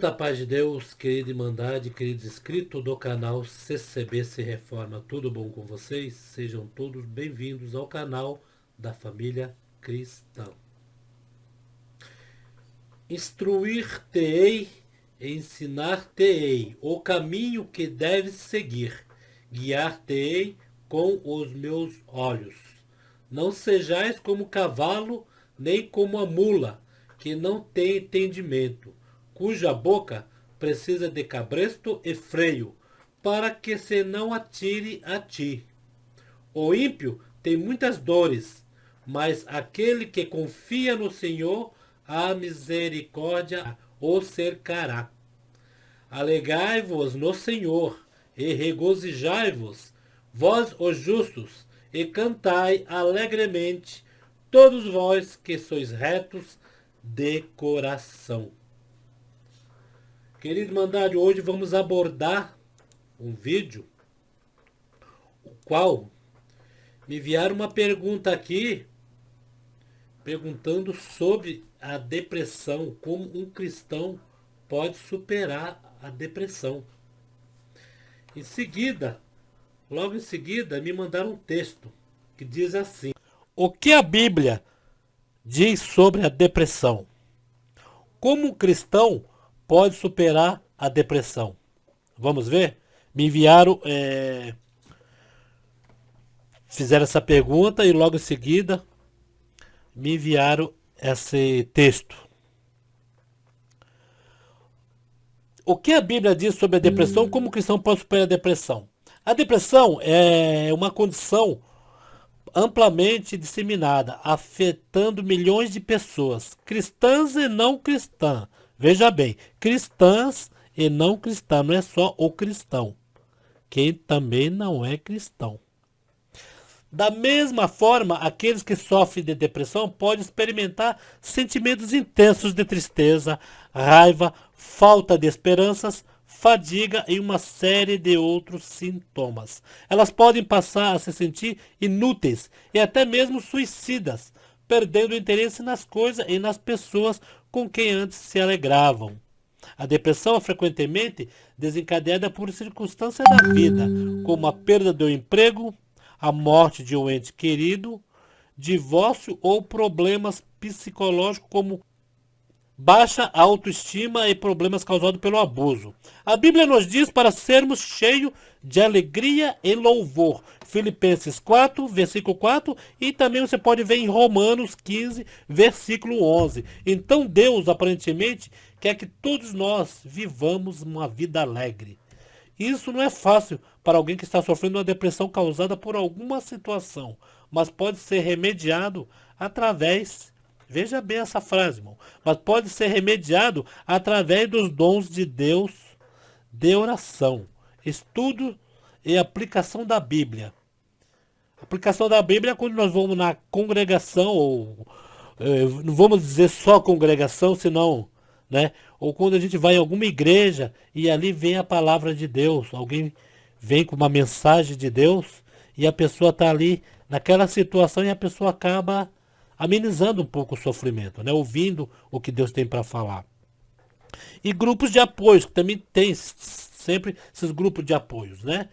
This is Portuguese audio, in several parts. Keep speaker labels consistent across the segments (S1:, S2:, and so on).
S1: Muita paz de Deus, querida Irmandade, queridos inscritos do canal CCB Se Reforma. Tudo bom com vocês? Sejam todos bem-vindos ao canal da família cristã. Instruir-te-ei, ensinar-te-ei o caminho que deves seguir, guiar-te-ei com os meus olhos. Não sejais como o cavalo, nem como a mula, que não tem entendimento, cuja boca precisa de cabresto e freio, para que se não atire a ti. O ímpio tem muitas dores, mas aquele que confia no Senhor, a misericórdia o cercará. Alegrai-vos no Senhor, e regozijai-vos, vós os justos, e cantai alegremente, todos vós que sois retos de coração. Querido Irmandade, hoje vamos abordar um vídeo, o qual me enviaram uma pergunta aqui, perguntando sobre a depressão, como um cristão pode superar a depressão. Em seguida, logo em seguida, me mandaram um texto que diz assim: o que a Bíblia diz sobre a depressão? Como um cristão pode superar a depressão? Vamos ver? Me enviaram, fizeram essa pergunta e logo em seguida me enviaram esse texto. O que a Bíblia diz sobre a depressão? Como o cristão pode superar a depressão? A depressão é uma condição amplamente disseminada, afetando milhões de pessoas, cristãs e não cristãs. Veja bem, cristãs e não cristãs, não é só o cristão, quem também não é cristão. Da mesma forma, aqueles que sofrem de depressão podem experimentar sentimentos intensos de tristeza, raiva, falta de esperanças, fadiga e uma série de outros sintomas. Elas podem passar a se sentir inúteis e até mesmo suicidas, perdendo o interesse nas coisas e nas pessoas com quem antes se alegravam. A depressão é frequentemente desencadeada por circunstâncias da vida, como a perda do emprego, a morte de um ente querido, divórcio ou problemas psicológicos como baixa autoestima e problemas causados pelo abuso. A Bíblia nos diz para sermos cheios de alegria e louvor. Filipenses 4, versículo 4, e também você pode ver em Romanos 15, versículo 11. Então Deus, aparentemente, quer que todos nós vivamos uma vida alegre. Isso não é fácil para alguém que está sofrendo uma depressão causada por alguma situação, mas pode ser remediado através, veja bem essa frase, irmão, mas pode ser remediado através dos dons de Deus, de oração, estudo e aplicação da Bíblia. A aplicação da Bíblia é quando nós vamos na congregação, ou não vamos dizer só congregação, senão, né? Ou quando a gente vai em alguma igreja e ali vem a palavra de Deus, alguém vem com uma mensagem de Deus e a pessoa está ali naquela situação e a pessoa acaba amenizando um pouco o sofrimento, né? Ouvindo o que Deus tem para falar. E grupos de apoio, que também tem sempre esses grupos de apoios, né?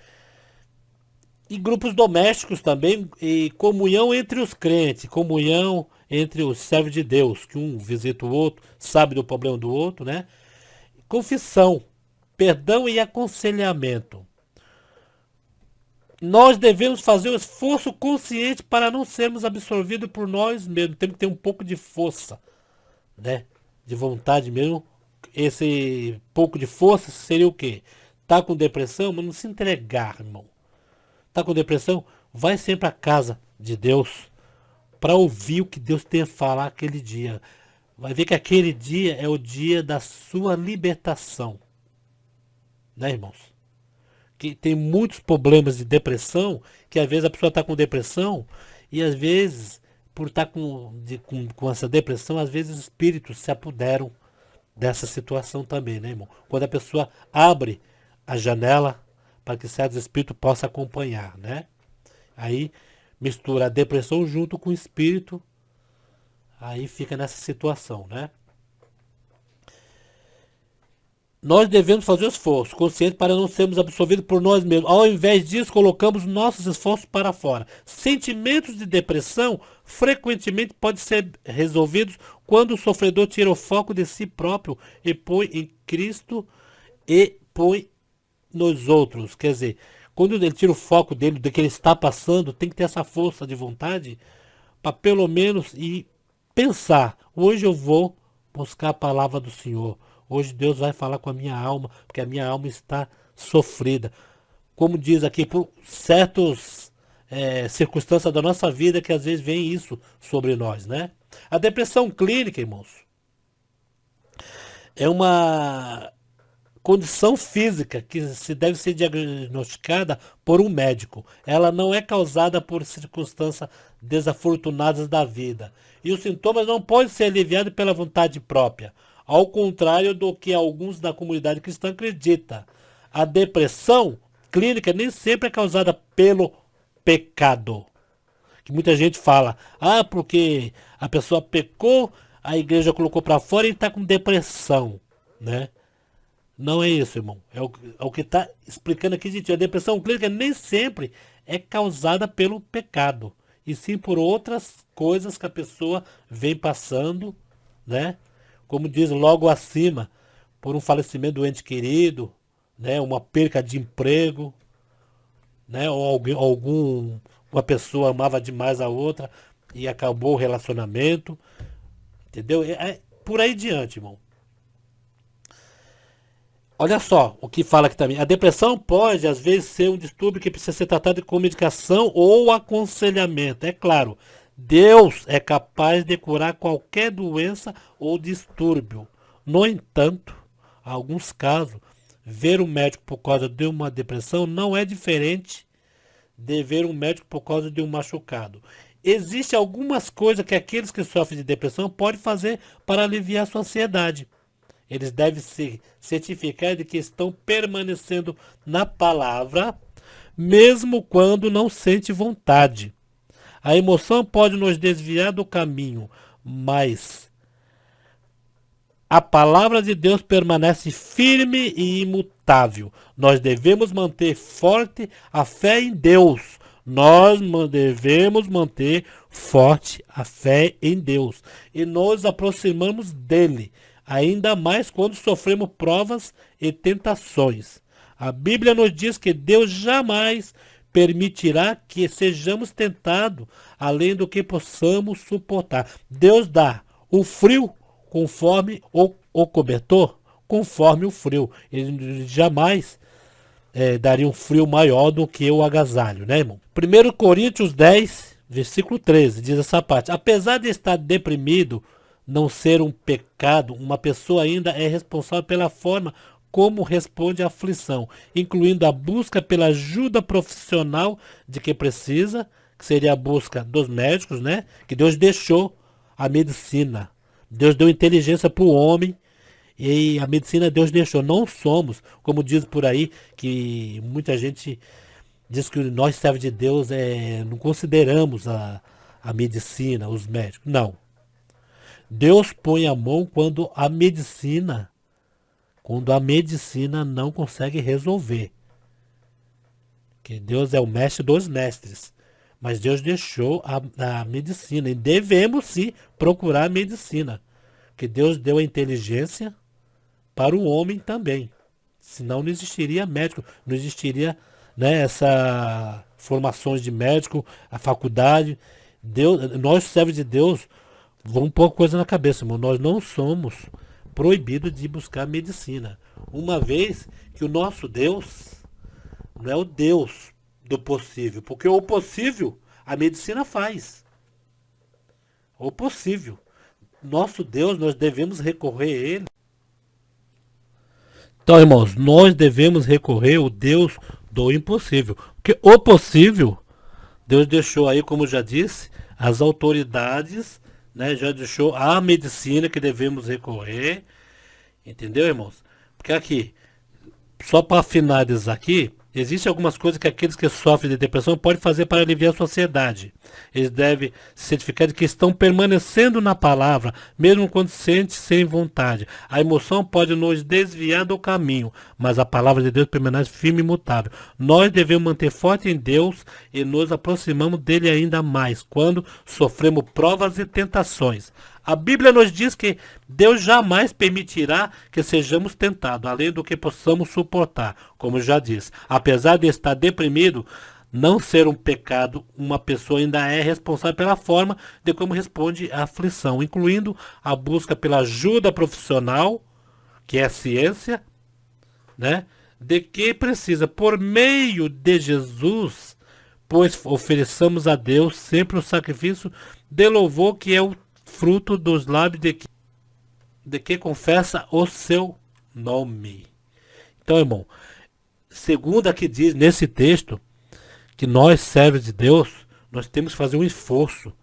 S1: E grupos domésticos também, e comunhão entre os crentes, comunhão entre os servos de Deus, que um visita o outro, sabe do problema do outro, né? Confissão, perdão e aconselhamento. Nós devemos fazer um esforço consciente para não sermos absorvidos por nós mesmos. Temos que ter um pouco de força, né? De vontade mesmo. Esse pouco de força seria o quê? Tá com depressão, mas não se entregar, irmão. Tá com depressão? Vai sempre à casa de Deus para ouvir o que Deus tem a falar aquele dia. Vai ver que aquele dia é o dia da sua libertação. Né, irmãos? Que tem muitos problemas de depressão, que às vezes a pessoa está com depressão e às vezes, por estar com essa depressão, às vezes os espíritos se apoderam dessa situação também, né, irmão? Quando a pessoa abre a janela para que certos espíritos possam acompanhar, né? Aí mistura a depressão junto com o espírito, aí fica nessa situação, né? Nós devemos fazer o esforço consciente para não sermos absorvidos por nós mesmos. Ao invés disso, colocamos nossos esforços para fora. Sentimentos de depressão frequentemente podem ser resolvidos quando o sofredor tira o foco de si próprio e põe em Cristo e põe nos outros. Quer dizer, quando ele tira o foco dele, do que ele está passando, tem que ter essa força de vontade para pelo menos ir pensar. Hoje eu vou buscar a palavra do Senhor. Hoje Deus vai falar com a minha alma, porque a minha alma está sofrida. Como diz aqui, por certas circunstâncias da nossa vida que às vezes vem isso sobre nós, né? A depressão clínica, irmãos, é uma condição física que se deve ser diagnosticada por um médico. Ela não é causada por circunstâncias desafortunadas da vida. E os sintomas não podem ser aliviados pela vontade própria. Ao contrário do que alguns da comunidade cristã acreditam. A depressão clínica nem sempre é causada pelo pecado. Que muita gente fala, porque a pessoa pecou, a igreja colocou para fora e está com depressão, né? Não é isso, irmão. É o que está explicando aqui, gente. A depressão clínica nem sempre é causada pelo pecado, e sim por outras coisas que a pessoa vem passando, né? Como diz logo acima, por um falecimento do ente querido, né? Uma perca de emprego, né? Ou uma pessoa amava demais a outra e acabou o relacionamento, entendeu? É por aí diante, irmão. Olha só o que fala aqui também. A depressão pode, às vezes, ser um distúrbio que precisa ser tratado com medicação ou aconselhamento. É claro, Deus é capaz de curar qualquer doença ou distúrbio. No entanto, em alguns casos, ver um médico por causa de uma depressão não é diferente de ver um médico por causa de um machucado. Existem algumas coisas que aqueles que sofrem de depressão podem fazer para aliviar sua ansiedade. Eles devem se certificar de que estão permanecendo na palavra, mesmo quando não sente vontade. A emoção pode nos desviar do caminho, mas a palavra de Deus permanece firme e imutável. Nós devemos manter forte a fé em Deus. Nós devemos manter forte a fé em Deus e nos aproximamos dele, ainda mais quando sofremos provas e tentações. A Bíblia nos diz que Deus jamais permitirá que sejamos tentados além do que possamos suportar. Deus dá o frio conforme o cobertor, conforme o frio. Ele jamais daria um frio maior do que o agasalho, né, irmão? 1 Coríntios 10, versículo 13, diz essa parte. Apesar de estar deprimido, não ser um pecado, uma pessoa ainda é responsável pela forma como responde à aflição, incluindo a busca pela ajuda profissional de que precisa, que seria a busca dos médicos, né? Que Deus deixou a medicina. Deus deu inteligência para o homem e a medicina Deus deixou. Não somos, como diz por aí, que muita gente diz que nós, servos de Deus, não consideramos a medicina, os médicos. Não. Deus põe a mão quando a medicina não consegue resolver. Que Deus é o mestre dos mestres. Mas Deus deixou a medicina. E devemos sim procurar a medicina. Que Deus deu a inteligência para o homem também. Senão não existiria médico. Não existiria, né, essa formações de médico, a faculdade. Deus, nós, servos de Deus, vamos pôr coisa na cabeça, irmão. Nós não somos proibidos de buscar medicina. Uma vez que o nosso Deus não é o Deus do possível. Porque o possível a medicina faz. O possível. Nosso Deus, nós devemos recorrer a Ele. Então, irmãos, nós devemos recorrer ao Deus do impossível. Porque o possível, Deus deixou aí, como eu já disse, as autoridades, né, já deixou a medicina que devemos recorrer. Entendeu, irmãos? Porque aqui, só para finalizar aqui, Existem algumas coisas que aqueles que sofrem de depressão podem fazer para aliviar a sua ansiedade. Eles devem se certificar de que estão permanecendo na palavra, mesmo quando sente sem vontade. A emoção pode nos desviar do caminho, mas a palavra de Deus permanece firme e imutável. Nós devemos manter forte em Deus e nos aproximamos dele ainda mais quando sofremos provas e tentações. A Bíblia nos diz que Deus jamais permitirá que sejamos tentados, além do que possamos suportar, como já disse. Apesar de estar deprimido, não ser um pecado, uma pessoa ainda é responsável pela forma de como responde à aflição, incluindo a busca pela ajuda profissional, que é a ciência, né? De que precisa, por meio de Jesus, pois ofereçamos a Deus sempre o sacrifício de louvor que é o fruto dos lábios de que confessa o seu nome. Então, irmão, segundo aqui diz nesse texto, que nós, servos de Deus, nós temos que fazer um esforço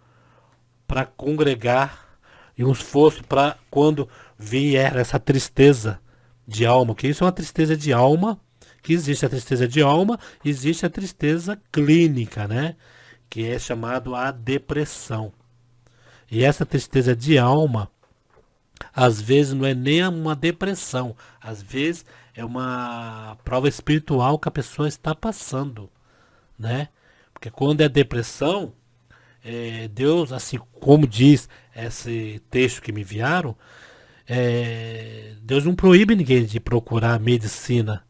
S1: para congregar e um esforço para quando vier essa tristeza de alma, que isso é uma tristeza de alma, que existe a tristeza de alma, existe a tristeza clínica, né? Que é chamado a depressão. E essa tristeza de alma, às vezes não é nem uma depressão, às vezes é uma prova espiritual que a pessoa está passando, né? Porque quando é depressão, Deus, assim como diz esse texto que me enviaram, Deus não proíbe ninguém de procurar medicina,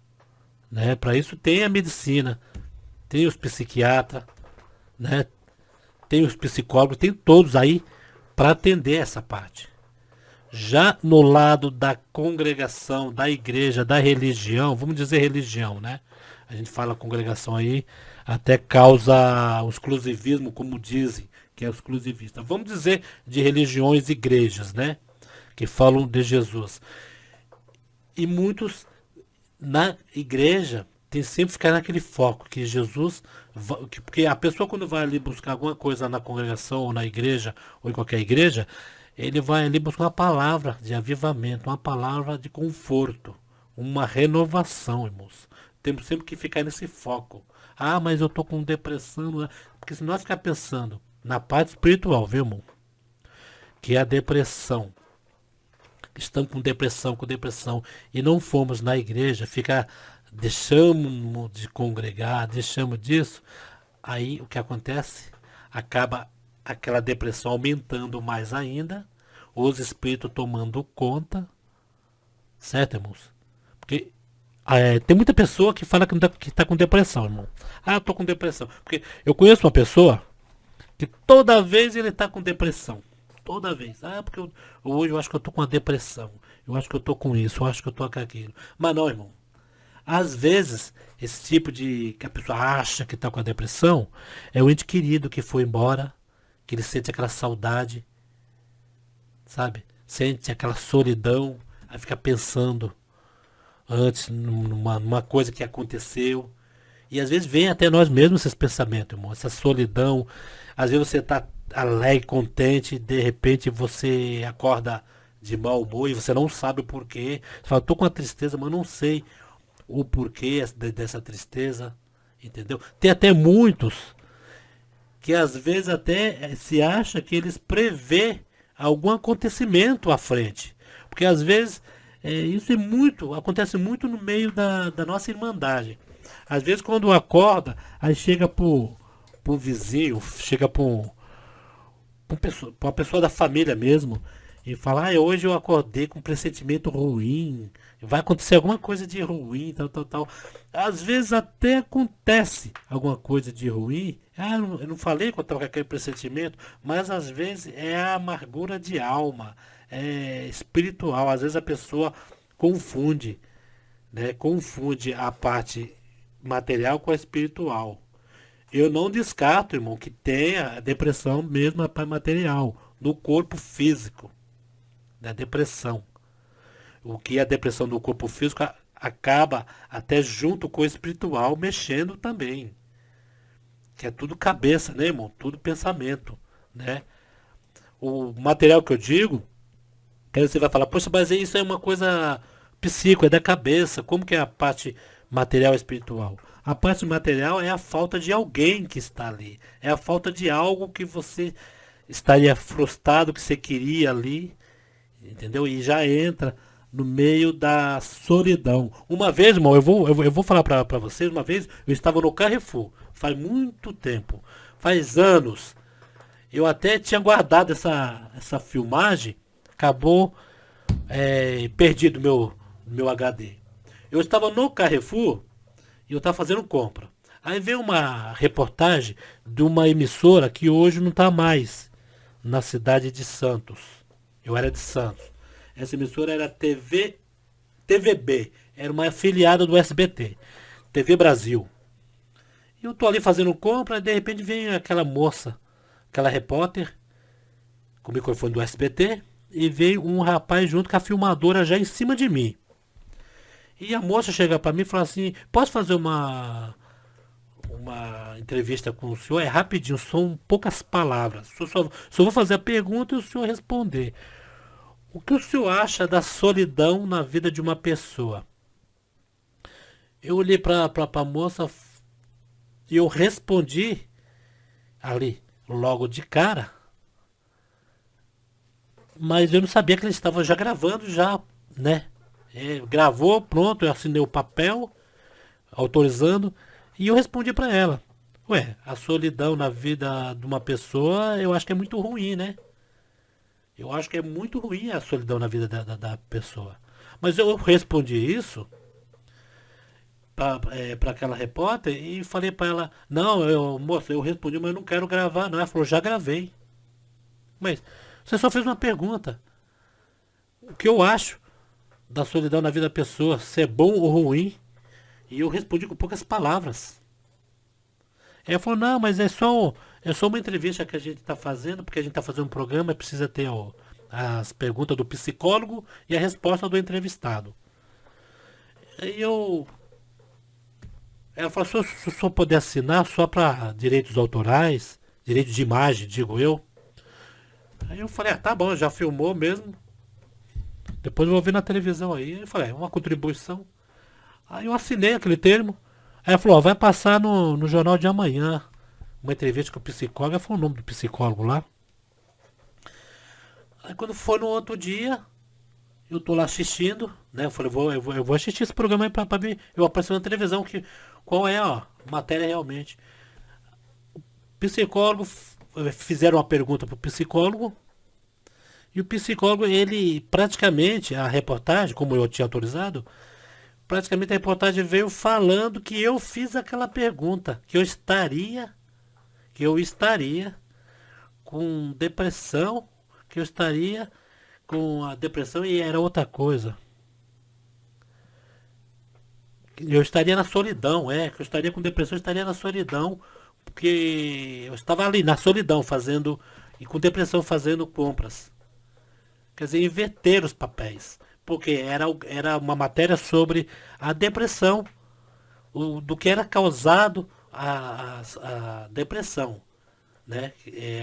S1: né? Para isso tem a medicina, tem os psiquiatras, né? Tem os psicólogos, tem todos aí para atender essa parte. Já no lado da congregação, da igreja, da religião, vamos dizer religião, né? A gente fala congregação aí, até causa o exclusivismo, como dizem, que é o exclusivista. Vamos dizer de religiões e igrejas, né? Que falam de Jesus. E muitos na igreja tem sempre ficar naquele foco que Jesus, porque a pessoa quando vai ali buscar alguma coisa na congregação ou na igreja ou em qualquer igreja, ele vai ali buscar uma palavra de avivamento, uma palavra de conforto, uma renovação, irmãos. Temos sempre que ficar nesse foco. Ah, mas eu tô com depressão, né? Porque se nós ficar pensando na parte espiritual, viu, irmão? Que é a depressão. Estamos com depressão e não fomos na igreja, deixamos de congregar, deixamos disso, aí o que acontece? Acaba aquela depressão aumentando mais ainda, os espíritos tomando conta, certo, irmãos? Porque tem muita pessoa que fala que tá com depressão, irmão. Ah, eu tô com depressão. Porque eu conheço uma pessoa que toda vez ele tá com depressão. Toda vez. Ah, porque hoje eu acho que eu tô com uma depressão. Eu acho que eu tô com isso, eu acho que eu tô com aquilo. Mas não, irmão. Às vezes, esse tipo de que a pessoa acha que tá com a depressão é o ente querido que foi embora, que ele sente aquela saudade, sabe? Sente aquela solidão, aí fica pensando antes numa coisa que aconteceu. E às vezes vem até nós mesmos esses pensamentos, irmão, essa solidão. Às vezes você tá alegre, contente, de repente você acorda de mau humor e você não sabe o porquê. Você fala, tô com uma tristeza, mas não sei o porquê dessa tristeza, entendeu? Tem até muitos que às vezes até se acha que eles prevê algum acontecimento à frente. Porque às vezes isso acontece muito no meio da nossa irmandade. Às vezes quando acorda, aí chega pro vizinho, chega pra uma pessoa da família mesmo, e fala, hoje eu acordei com um pressentimento ruim, vai acontecer alguma coisa de ruim, tal, tal, tal. Às vezes até acontece alguma coisa de ruim, eu não falei que eu estava com aquele pressentimento, mas às vezes é a amargura de alma, é espiritual, às vezes a pessoa confunde, né? Confunde a parte material com a espiritual. Eu não descarto, irmão, que tenha a depressão mesmo a parte material, no corpo físico, da depressão. O que a depressão do corpo físico acaba até junto com o espiritual mexendo também. Que é tudo cabeça, né, irmão? Tudo pensamento, né? O material que eu digo, que aí você vai falar, poxa, mas isso é uma coisa psíquica, é da cabeça. Como que é a parte material e espiritual? A parte material é a falta de alguém que está ali. É a falta de algo que você estaria frustrado, que você queria ali, entendeu? E já entra no meio da solidão. Uma vez, irmão, eu vou falar pra vocês, uma vez eu estava no Carrefour, faz muito tempo, faz anos. Eu até tinha guardado essa filmagem, acabou perdido meu HD. Eu estava no Carrefour e eu estava fazendo compra. Aí veio uma reportagem de uma emissora que hoje não está mais na cidade de Santos. Eu era de Santos. Essa emissora era TVB, era uma afiliada do SBT, TV Brasil. E eu tô ali fazendo compra e de repente vem aquela moça, aquela repórter, com o microfone do SBT, e veio um rapaz junto com a filmadora já em cima de mim. E a moça chega para mim e fala assim: posso fazer uma entrevista com o senhor? É rapidinho, são poucas palavras. Só vou fazer a pergunta e o senhor responder. O que o senhor acha da solidão na vida de uma pessoa? Eu olhei para a moça e eu respondi ali, logo de cara, mas eu não sabia que eles estavam já gravando, já, né? Gravou, pronto, eu assinei o papel, autorizando, e eu respondi para ela. Ué, a solidão na vida de uma pessoa, eu acho que é muito ruim, né? Eu acho que é muito ruim a solidão na vida da pessoa. Mas eu respondi isso para aquela repórter e falei para ela: não, moça, eu respondi, mas eu não quero gravar, não. Ela falou: já gravei. Mas você só fez uma pergunta. O que eu acho da solidão na vida da pessoa, se é bom ou ruim? E eu respondi com poucas palavras. Ela falou: não, mas é só uma entrevista que a gente está fazendo, porque a gente está fazendo um programa, precisa ter as perguntas do psicólogo e a resposta do entrevistado. Aí ela falou: se o senhor puder assinar só para direitos autorais, direitos de imagem, digo eu. Aí eu falei: tá bom, já filmou mesmo. Depois eu vou ver na televisão aí. Eu falei: uma contribuição. Aí eu assinei aquele termo. Aí ela falou: vai passar no jornal de amanhã uma entrevista com o psicólogo. Ela falou o nome do psicólogo lá. Aí quando foi no outro dia, eu tô lá assistindo, né? Eu falei: eu vou assistir esse programa aí pra ver. Eu apareci na televisão qual é a matéria realmente. Psicólogo, fizeram uma pergunta pro psicólogo. E o psicólogo, ele praticamente, a reportagem, como eu tinha autorizado, praticamente a reportagem veio falando que eu fiz aquela pergunta, que eu estaria com depressão, que eu estaria com a depressão e era outra coisa. Eu estaria na solidão, que eu estaria com depressão, eu estaria na solidão, porque eu estava ali na solidão fazendo e com depressão fazendo compras. Quer dizer, inverter os papéis, porque era uma matéria sobre a depressão, do que era causado a depressão, né?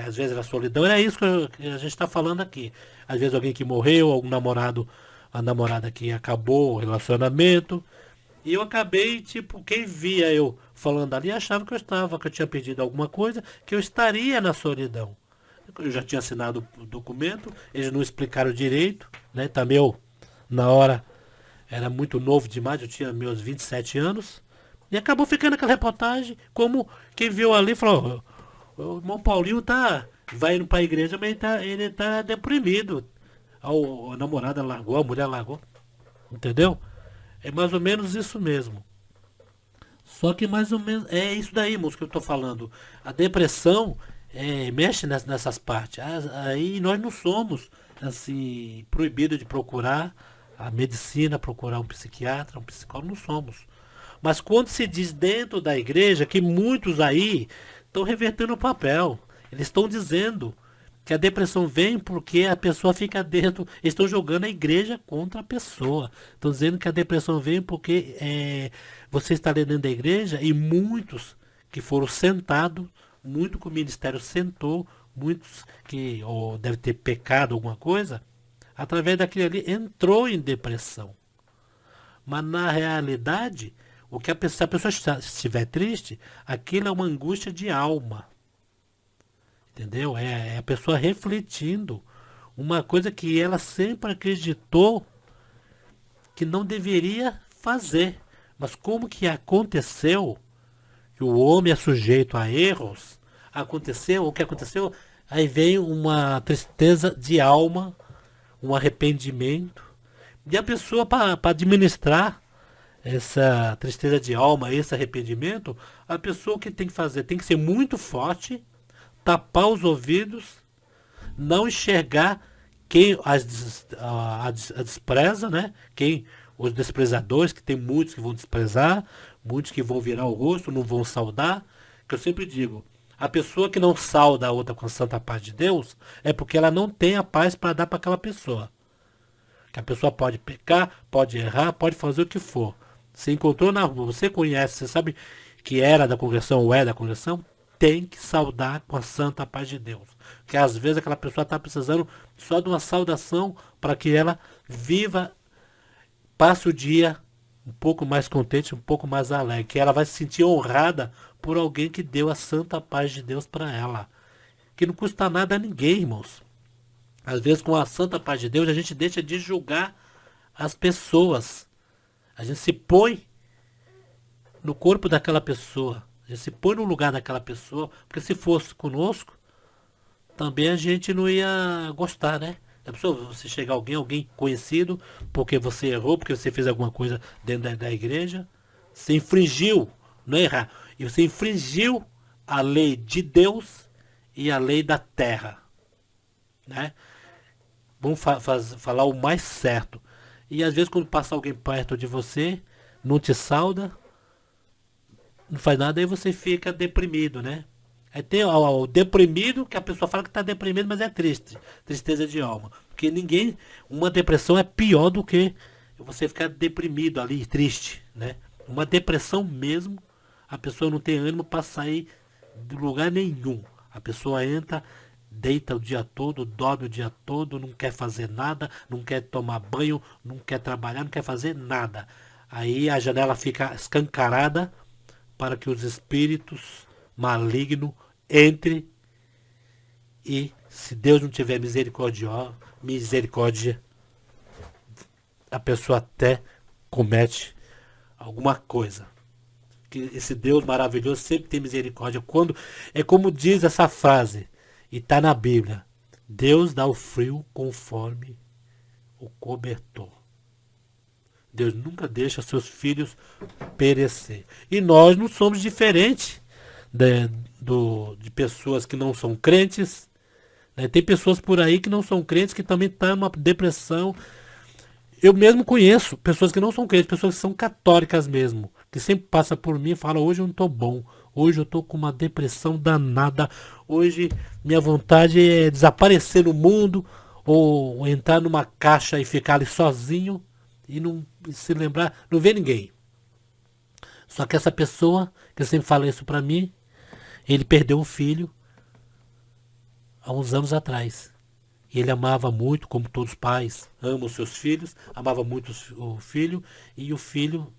S1: Às vezes a solidão, era isso que a gente está falando aqui. Às vezes alguém que morreu, algum namorado, a namorada que acabou o relacionamento. E eu acabei, tipo, quem via eu falando ali achava que eu tinha perdido alguma coisa, que eu estaria na solidão. Eu já tinha assinado o documento, eles não explicaram direito, né? Também eu, na hora, era muito novo demais, eu tinha meus 27 anos. E acabou ficando aquela reportagem, como quem viu ali falou: o irmão Paulinho vai indo pra igreja, mas ele tá deprimido. A namorada largou, a mulher largou. Entendeu? É mais ou menos isso mesmo. Só que mais ou menos é isso daí, moço, que eu tô falando. A depressão mexe nessas partes. Aí nós não somos assim proibidos de procurar a medicina, procurar um psiquiatra, um psicólogo, não somos. Mas quando se diz dentro da igreja que muitos aí estão revertendo o papel, eles estão dizendo que a depressão vem porque a pessoa fica dentro. Eles estão jogando a igreja contra a pessoa. Estão dizendo que a depressão vem porque você está dentro da igreja e muitos que foram sentados, muito que o ministério sentou, muitos que ou deve ter pecado alguma coisa, através daquilo ali entrou em depressão. Mas na realidade, Se a pessoa estiver triste, aquilo é uma angústia de alma. Entendeu? É a pessoa refletindo uma coisa que ela sempre acreditou que não deveria fazer. Mas como que aconteceu, que o homem é sujeito a erros, aconteceu, o que aconteceu, aí vem uma tristeza de alma, um arrependimento, e a pessoa para administrar essa tristeza de alma, esse arrependimento, a pessoa o que tem que fazer? Tem que ser muito forte, tapar os ouvidos, não enxergar quem a despreza, né? Quem os desprezadores, que tem muitos que vão desprezar, muitos que vão virar o rosto, não vão saudar. Que eu sempre digo, a pessoa que não sauda a outra com a santa paz de Deus é porque ela não tem a paz para dar para aquela pessoa. Que a pessoa pode pecar, pode errar, pode fazer o que for. Você encontrou na rua, você conhece, você sabe que era da congregação ou é da congregação, tem que saudar com a santa paz de Deus. Porque às vezes aquela pessoa está precisando só de uma saudação para que ela viva, passe o dia um pouco mais contente, um pouco mais alegre. Que ela vai se sentir honrada por alguém que deu a santa paz de Deus para ela. Que não custa nada a ninguém, irmãos. Às vezes com a santa paz de Deus a gente deixa de julgar as pessoas. A gente se põe no corpo daquela pessoa. A gente se põe no lugar daquela pessoa. Porque se fosse conosco, também a gente não ia gostar, né? A pessoa, você chegar alguém conhecido, porque você errou, porque você fez alguma coisa dentro da igreja, você infringiu, não é errar, e você infringiu a lei de Deus e a lei da terra, né? Vamos falar o mais certo. E às vezes quando passa alguém perto de você, não te sauda, não faz nada, aí você fica deprimido, né? Aí tem o deprimido, que a pessoa fala que está deprimido, mas é triste. Tristeza de alma. Porque ninguém. Uma depressão é pior do que você ficar deprimido ali, triste, né? Uma depressão mesmo, a pessoa não tem ânimo para sair de lugar nenhum. A pessoa entra, deita o dia todo, dorme o dia todo, não quer fazer nada, não quer tomar banho, não quer trabalhar, não quer fazer nada. Aí a janela fica escancarada para que os espíritos malignos entre e, se Deus não tiver misericórdia, a pessoa até comete alguma coisa. Que esse Deus maravilhoso sempre tem misericórdia. Quando é como diz essa frase, e está na Bíblia: Deus dá o frio conforme o cobertor. Deus nunca deixa seus filhos perecer. E nós não somos diferentes de pessoas que não são crentes. Né? Tem pessoas por aí que não são crentes, que também estão numa depressão. Eu mesmo conheço pessoas que não são crentes, pessoas que são católicas mesmo, que sempre passa por mim e fala: hoje eu não estou bom, hoje eu estou com uma depressão danada, hoje minha vontade é desaparecer no mundo, ou entrar numa caixa e ficar ali sozinho e não se lembrar, não ver ninguém. Só que essa pessoa, que sempre fala isso pra mim, ele perdeu um filho há uns anos atrás. E ele amava muito, como todos os pais amam os seus filhos, amava muito o filho, e o filho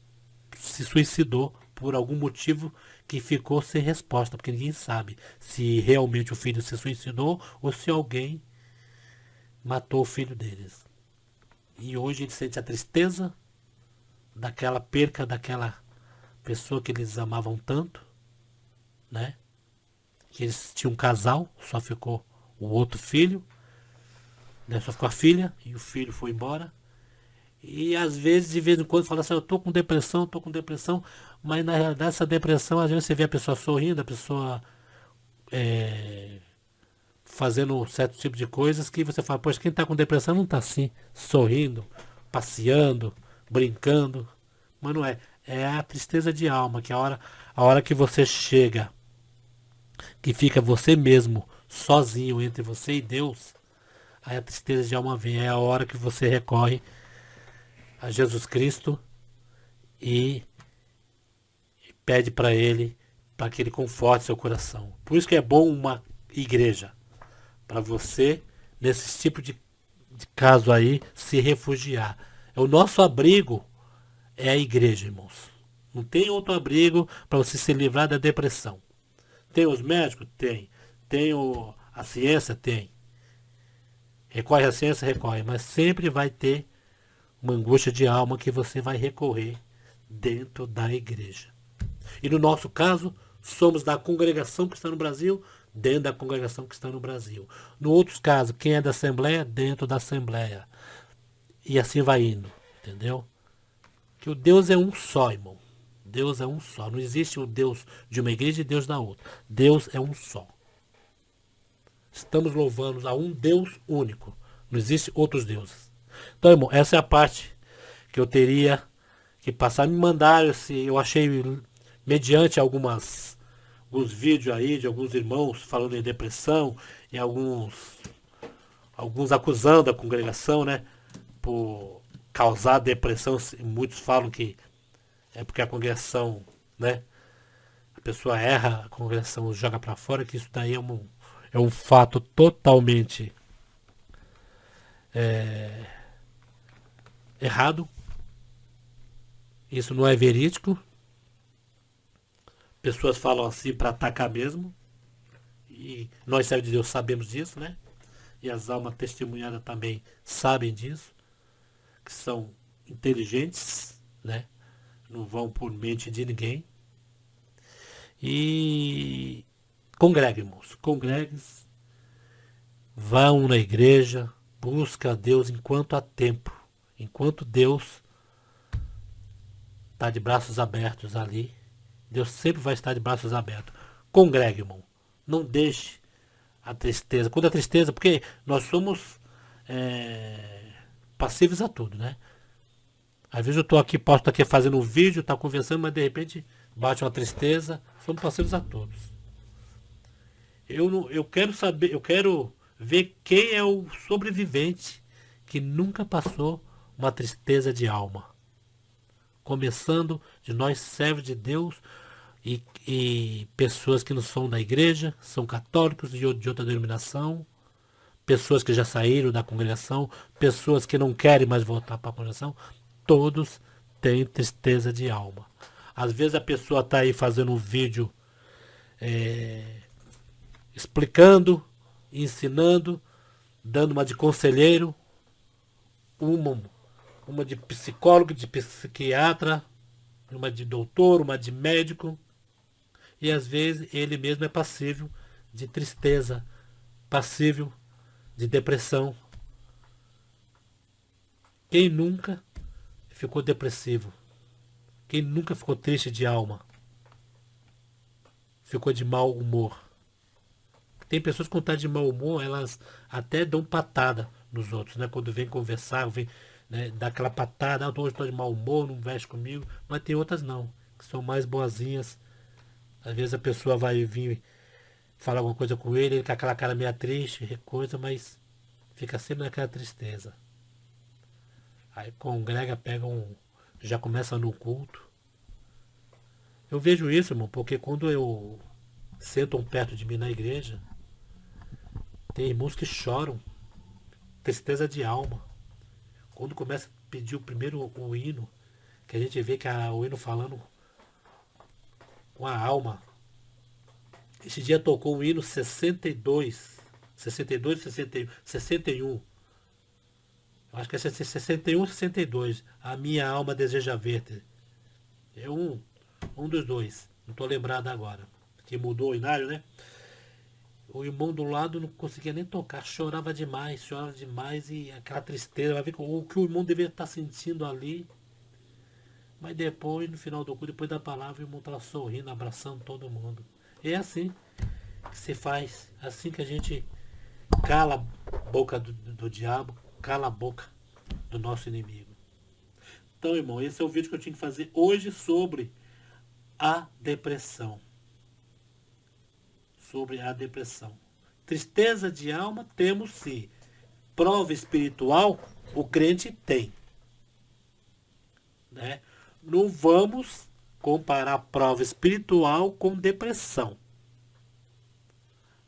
S1: se suicidou por algum motivo que ficou sem resposta, porque ninguém sabe se realmente o filho se suicidou ou se alguém matou o filho deles. E hoje ele sente a tristeza daquela perca daquela pessoa que eles amavam tanto, né? Que eles tinham um casal, só ficou o outro filho, né? Só ficou a filha e o filho foi embora. E às vezes, de vez em quando, fala assim: eu tô com depressão, mas na realidade essa depressão, às vezes você vê a pessoa sorrindo, a pessoa fazendo certo tipo de coisas que você fala: poxa, quem tá com depressão não tá assim, sorrindo, passeando, brincando. Mas não é. É a tristeza de alma, que a hora que você chega, que fica você mesmo sozinho entre você e Deus, aí a tristeza de alma vem. É a hora que você recorre a Jesus Cristo e pede para Ele, para que Ele conforte seu coração. Por isso que é bom uma igreja, para você, nesse tipo de caso aí, se refugiar. O nosso abrigo é a igreja, irmãos. Não tem outro abrigo para você se livrar da depressão. Tem os médicos? Tem. Tem a ciência? Tem. Recorre à ciência? Recorre. Mas sempre vai ter uma angústia de alma que você vai recorrer dentro da igreja. E no nosso caso, somos da congregação cristã no Brasil, dentro da congregação cristã no Brasil. No outros casos, quem é da Assembleia, dentro da Assembleia. E assim vai indo, entendeu? Que o Deus é um só, irmão. Deus é um só. Não existe o Deus de uma igreja e Deus da outra. Deus é um só. Estamos louvando a um Deus único. Não existe outros deuses. Então, irmão, essa é a parte que eu teria que passar. Me mandaram, eu achei, mediante alguns vídeos aí de alguns irmãos falando em depressão e alguns acusando a congregação, né, por causar depressão. Muitos falam que é porque a congregação, né, a pessoa erra, a congregação joga para fora, que isso daí é um fato totalmente errado. Isso não é verídico. Pessoas falam assim para atacar mesmo. E nós, servos de Deus, sabemos disso, né? E as almas testemunhadas também sabem disso. Que são inteligentes, né? Não vão por mente de ninguém. E congregue, irmãos. Congregue-se. Vão na igreja. Busca a Deus enquanto há tempo. Enquanto Deus está de braços abertos ali. Deus sempre vai estar de braços abertos. Congregue, irmão. Não deixe a tristeza. Quando a tristeza, porque nós somos passíveis a tudo, né? Às vezes eu estou aqui, posso estar aqui fazendo um vídeo, estar conversando, mas de repente bate uma tristeza. Somos passíveis a todos. Eu quero saber, eu quero ver quem é o sobrevivente que nunca passou uma tristeza de alma. Começando de nós, servos de Deus, e pessoas que não são da igreja, são católicos de outra denominação, pessoas que já saíram da congregação, pessoas que não querem mais voltar para a congregação, todos têm tristeza de alma. Às vezes a pessoa está aí fazendo um vídeo explicando, ensinando, dando uma de conselheiro, uma de psicólogo, de psiquiatra, uma de doutor, uma de médico. E às vezes ele mesmo é passível de tristeza, passível de depressão. Quem nunca ficou depressivo? Quem nunca ficou triste de alma? Ficou de mau humor? Tem pessoas que quando estão de mau humor, elas até dão patada nos outros, né? Quando vem conversar, vem, né, dá aquela patada, hoje estou de mau humor, não mexe comigo. Mas tem outras não, que são mais boazinhas. Às vezes a pessoa vai vir falar alguma coisa com ele com aquela cara meio triste, coisa, mas fica sempre naquela tristeza. Aí congrega, já começa no culto. Eu vejo isso, irmão, porque quando eu sentam perto de mim na igreja, tem irmãos que choram, tristeza de alma. Quando começa a pedir o hino, que a gente vê que o hino falando com a alma. Esse dia tocou o hino 62, 62, 61, 61. Eu acho que é 61 ou 62. A minha alma deseja ver-te. É um dos dois. Não estou lembrado agora. Que mudou o inário, né? O irmão do lado não conseguia nem tocar. Chorava demais e aquela tristeza. Vai ver o que o irmão deveria estar sentindo ali. Mas depois, no final do culto, depois da palavra, o irmão estava sorrindo, abraçando todo mundo. É assim que se faz. Assim que a gente cala a boca do diabo, cala a boca do nosso inimigo. Então, irmão, esse é o vídeo que eu tinha que fazer hoje sobre a depressão. Sobre a depressão. Tristeza de alma temos sim. Prova espiritual o crente tem. Né? Não vamos comparar prova espiritual com depressão.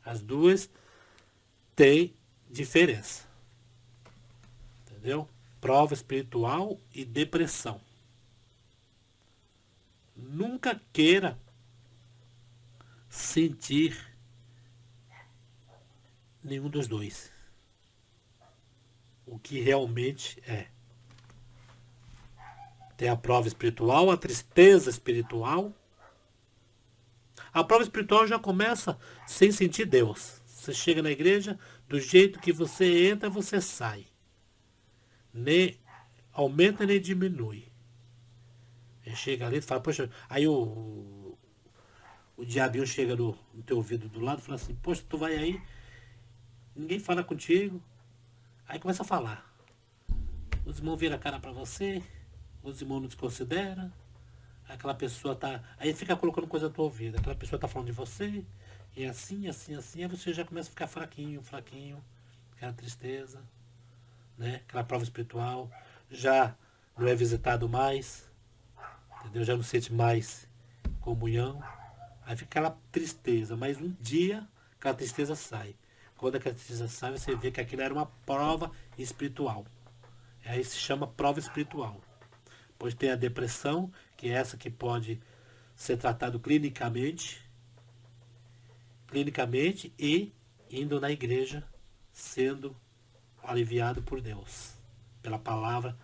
S1: As duas têm diferença. Entendeu? Prova espiritual e depressão. Nunca queira sentir nenhum dos dois. O que realmente é. Tem a prova espiritual, a tristeza espiritual. A prova espiritual já começa sem sentir Deus. Você chega na igreja, do jeito que você entra, você sai. Nem aumenta nem diminui. Ele chega ali e fala, poxa, aí o diabinho chega no teu ouvido do lado e fala assim, poxa, tu vai aí, ninguém fala contigo. Aí começa a falar. Os irmãos viram a cara pra você, os irmãos não te consideram, aquela pessoa tá. Aí fica colocando coisa na tua vida, aquela pessoa tá falando de você, e assim, assim, assim, aí você já começa a ficar fraquinho, fraquinho, aquela tristeza, né? Aquela prova espiritual, já não é visitado mais, entendeu? Já não sente mais comunhão. Aí fica aquela tristeza, mas um dia aquela tristeza sai. Quando aquela tristeza sai, você vê que aquilo era uma prova espiritual. Aí se chama prova espiritual. Pois tem a depressão, que é essa que pode ser tratado clinicamente e indo na igreja, sendo aliviado por Deus, pela palavra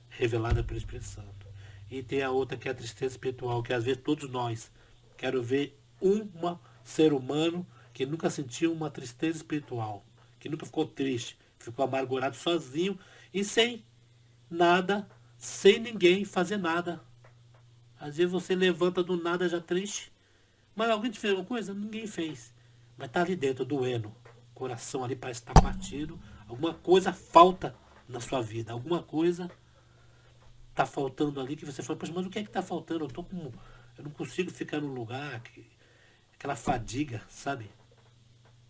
S1: revelada pelo Espírito Santo. E tem a outra que é a tristeza espiritual, que às vezes todos nós quero ver um ser humano que nunca sentiu uma tristeza espiritual, que nunca ficou triste, ficou amargurado sozinho e sem nada, sem ninguém fazer nada. Às vezes você levanta do nada já triste, mas alguém te fez alguma coisa? Ninguém fez. Mas tá ali dentro, doendo. O coração ali parece estar partido. Alguma coisa falta na sua vida. Alguma coisa tá faltando ali que você fala, poxa, mas o que é que tá faltando? Eu não consigo ficar no lugar. Aquela fadiga, sabe?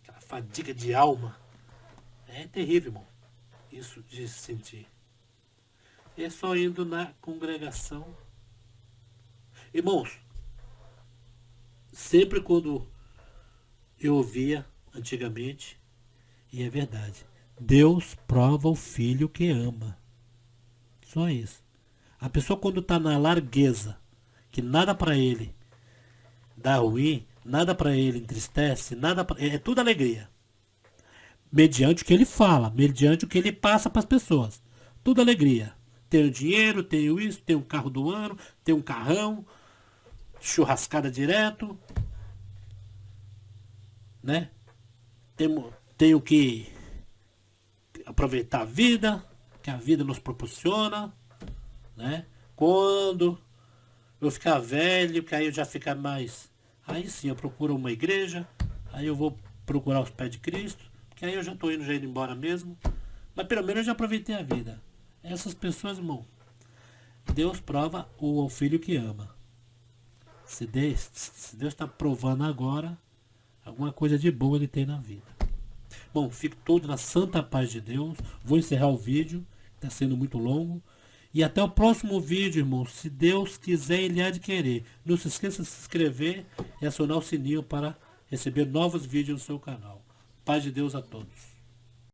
S1: Aquela fadiga de alma. É terrível, irmão. Isso de se sentir. É só indo na congregação. Irmãos, sempre quando eu ouvia antigamente, e é verdade, Deus prova o filho que ama. Só isso. A pessoa quando está na largueza, que nada para ele dá ruim, nada para ele entristece, é tudo alegria. Mediante o que ele fala, mediante o que ele passa para as pessoas. Tudo alegria. Tenho dinheiro, tenho isso, tenho um carro do ano, tenho um carrão, churrascada direto, né? Tenho que aproveitar a vida, que a vida nos proporciona, né? Quando eu ficar velho, que aí eu já ficar mais... Aí sim, eu procuro uma igreja, aí eu vou procurar os pés de Cristo, que aí eu já estou indo embora mesmo. Mas pelo menos eu já aproveitei a vida. Essas pessoas, irmão, Deus prova o filho que ama. Se Deus está provando agora, alguma coisa de boa ele tem na vida. Bom, fico todo na santa paz de Deus. Vou encerrar o vídeo, está sendo muito longo. E até o próximo vídeo, irmão. Se Deus quiser, Ele há de querer. Não se esqueça de se inscrever e acionar o sininho para receber novos vídeos no seu canal. Paz de Deus a todos.